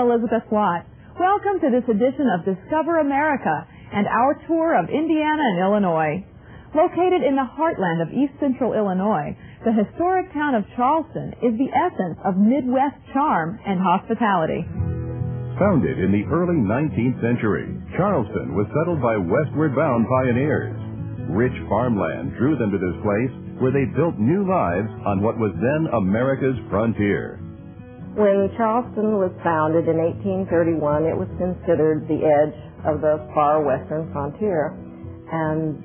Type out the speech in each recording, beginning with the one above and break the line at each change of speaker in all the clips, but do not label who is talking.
Elizabeth Watt. Welcome to this edition of Discover America and our tour of Indiana and Illinois. Located in the heartland of East Central Illinois, the historic town of Charleston is the essence of Midwest charm and hospitality.
Founded in the early 19th century, Charleston was settled by westward-bound pioneers. Rich farmland drew them to this place where they built new lives on what was then America's frontier.
When Charleston was founded in 1831, it was considered the edge of the far western frontier. And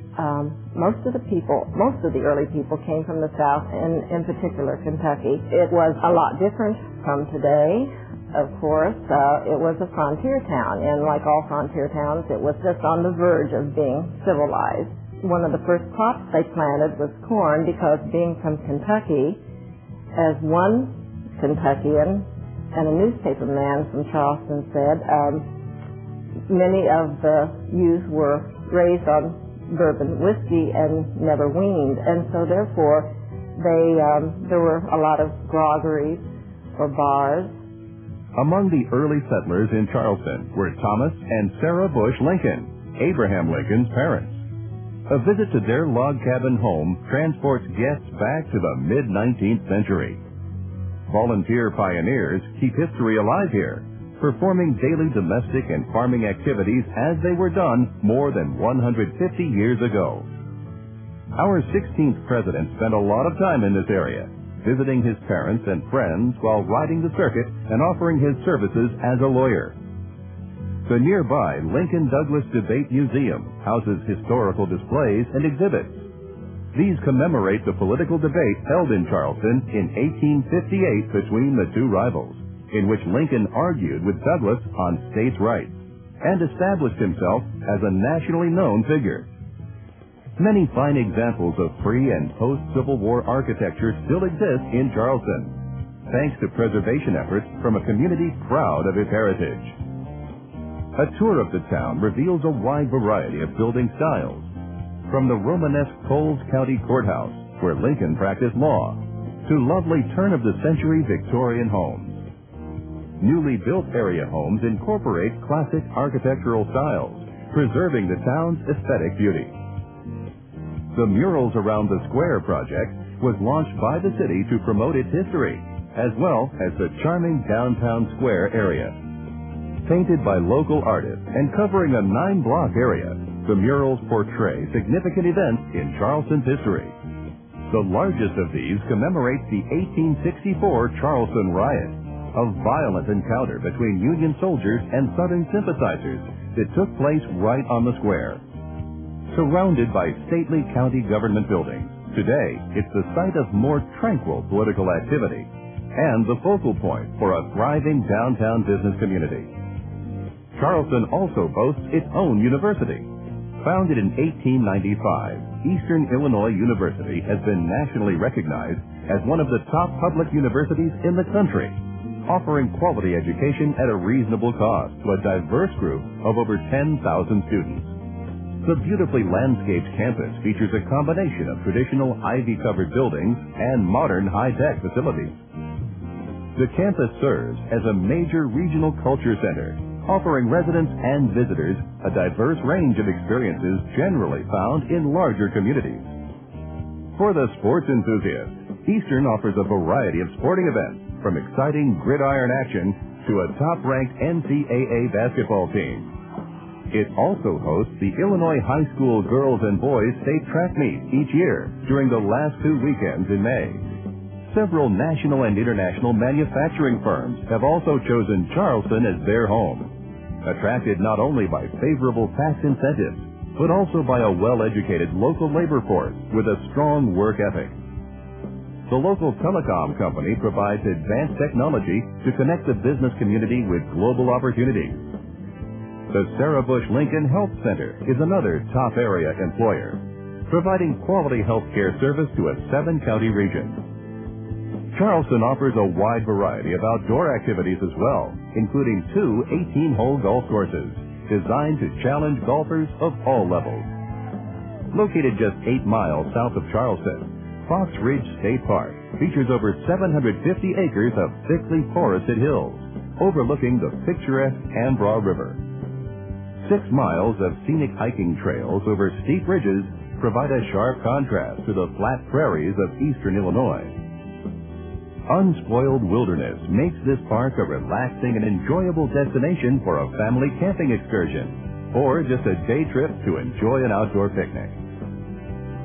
most of the early people came from the South, and in particular Kentucky. It was a lot different from today. Of course, it was a frontier town, and like all frontier towns, it was just on the verge of being civilized. One of the first crops they planted was corn, because being from Kentucky, as one Kentuckian and a newspaper man from Charleston said, many of the youth were raised on bourbon whiskey and never weaned, and so therefore there were a lot of groggeries or bars.
Among the early settlers in Charleston were Thomas and Sarah Bush Lincoln, Abraham Lincoln's parents. A visit to their log cabin home transports guests back to the mid-19th century. Volunteer pioneers keep history alive here, performing daily domestic and farming activities as they were done more than 150 years ago. Our 16th president spent a lot of time in this area, visiting his parents and friends while riding the circuit and offering his services as a lawyer. The nearby Lincoln Douglas Debate Museum houses historical displays and exhibits. These commemorate the political debate held in Charleston in 1858 between the two rivals, in which Lincoln argued with Douglas on states' rights and established himself as a nationally known figure. Many fine examples of pre- and post-Civil War architecture still exist in Charleston, thanks to preservation efforts from a community proud of its heritage. A tour of the town reveals a wide variety of building styles, from the Romanesque Coles County Courthouse, where Lincoln practiced law, to lovely turn-of-the-century Victorian homes. Newly built area homes incorporate classic architectural styles, preserving the town's aesthetic beauty. The Murals Around the Square project was launched by the city to promote its history, as well as the charming downtown square area. Painted by local artists and covering a 9-block area, the murals portray significant events in Charleston's history. The largest of these commemorates the 1864 Charleston riot, a violent encounter between Union soldiers and Southern sympathizers that took place right on the square. Surrounded by stately county government buildings, today it's the site of more tranquil political activity and the focal point for a thriving downtown business community. Charleston also boasts its own university. Founded in 1895, Eastern Illinois University has been nationally recognized as one of the top public universities in the country, offering quality education at a reasonable cost to a diverse group of over 10,000 students. The beautifully landscaped campus features a combination of traditional ivy-covered buildings and modern high-tech facilities. The campus serves as a major regional culture center, offering residents and visitors a diverse range of experiences generally found in larger communities. For the sports enthusiast, Eastern offers a variety of sporting events, from exciting gridiron action to a top-ranked NCAA basketball team. It also hosts the Illinois High School Girls and Boys State Track Meet each year during the last 2 weekends in May. Several national and international manufacturing firms have also chosen Charleston as their home, attracted not only by favorable tax incentives, but also by a well-educated local labor force with a strong work ethic. The local telecom company provides advanced technology to connect the business community with global opportunities. The Sarah Bush Lincoln Health Center is another top area employer, providing quality health care service to a 7-county region. Charleston offers a wide variety of outdoor activities as well, including 2 18-hole golf courses designed to challenge golfers of all levels. Located just 8 miles south of Charleston, Fox Ridge State Park features over 750 acres of thickly forested hills, overlooking the picturesque Ambra River. 6 miles of scenic hiking trails over steep ridges provide a sharp contrast to the flat prairies of eastern Illinois. Unspoiled wilderness makes this park a relaxing and enjoyable destination for a family camping excursion, or just a day trip to enjoy an outdoor picnic.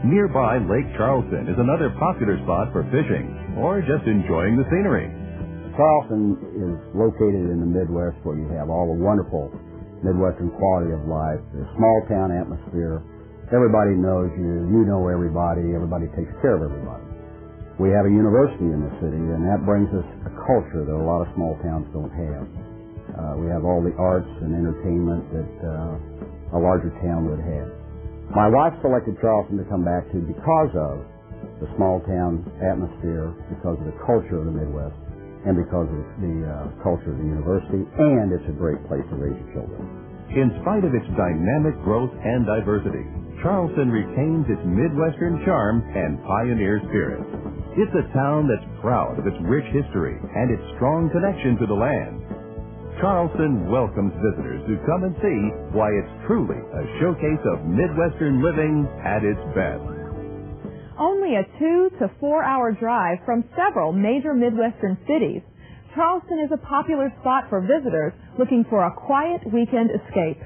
Nearby Lake Charleston is another popular spot for fishing, or just enjoying the scenery.
Charleston is located in the Midwest, where you have all the wonderful Midwestern quality of life, the small town atmosphere. Everybody knows you, you know everybody takes care of everybody. We have a university in the city, and that brings us a culture that a lot of small towns don't have. We have all the arts and entertainment that a larger town would have. My wife selected Charleston to come back to because of the small town atmosphere, because of the culture of the Midwest, and because of the culture of the university, and it's a great place to raise your children.
In spite of its dynamic growth and diversity, Charleston retains its Midwestern charm and pioneer spirit. It's a town that's proud of its rich history and its strong connection to the land. Charleston welcomes visitors to come and see why it's truly a showcase of Midwestern living at its best.
Only a 2 to 4 hour drive from several major Midwestern cities, Charleston is a popular spot for visitors looking for a quiet weekend escape.